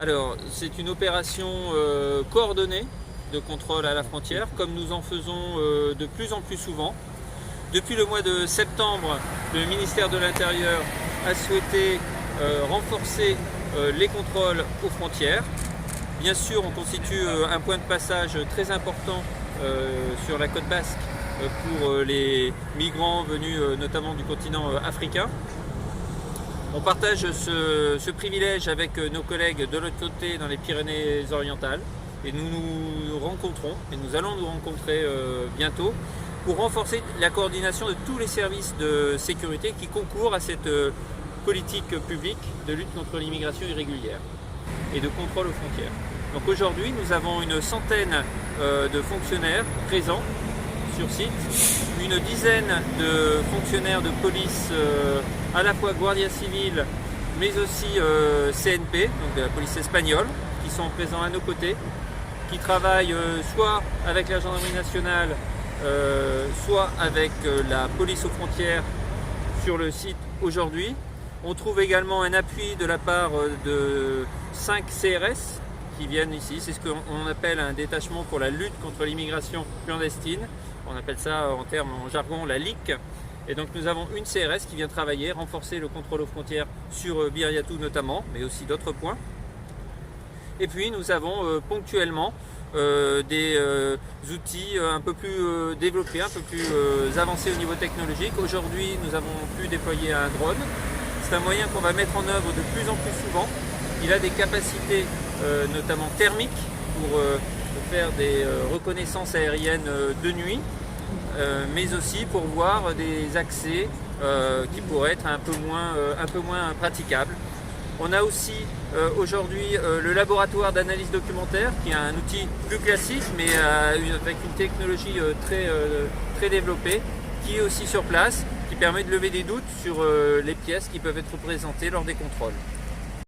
Alors, c'est une opération coordonnée de contrôle à la frontière, comme nous en faisons de plus en plus souvent. Depuis le mois de septembre, le ministère de l'Intérieur a souhaité renforcer les contrôles aux frontières. Bien sûr, on constitue un point de passage très important sur la côte basque pour les migrants venus notamment du continent africain. On partage ce privilège avec nos collègues de l'autre côté dans les Pyrénées-Orientales et nous nous rencontrons et nous allons nous rencontrer bientôt pour renforcer la coordination de tous les services de sécurité qui concourent à cette politique publique de lutte contre l'immigration irrégulière et de contrôle aux frontières. Donc aujourd'hui, nous avons une centaine de fonctionnaires présents sur site, une dizaine de fonctionnaires de police, à la fois Guardia Civile, mais aussi CNP, donc de la police espagnole, qui sont présents à nos côtés, qui travaillent soit avec la gendarmerie nationale, soit avec la police aux frontières sur le site aujourd'hui. On trouve également un appui de la part de 5 CRS qui viennent ici. C'est ce qu'on appelle un détachement pour la lutte contre l'immigration clandestine. On appelle ça en jargon la LIC. Et donc nous avons une CRS qui vient travailler, renforcer le contrôle aux frontières sur Bir Yatoul notamment, mais aussi d'autres points. Et puis nous avons ponctuellement des outils un peu plus développés, un peu plus avancés au niveau technologique. Aujourd'hui, nous avons pu déployer un drone. C'est un moyen qu'on va mettre en œuvre de plus en plus souvent. Il a des capacités notamment thermiques pour faire des reconnaissances aériennes de nuit, mais aussi pour voir des accès qui pourraient être un peu moins praticables. On a aussi aujourd'hui le laboratoire d'analyse documentaire qui est un outil plus classique mais avec une technologie très développée qui est aussi sur place, qui permet de lever des doutes sur les pièces qui peuvent être présentées lors des contrôles.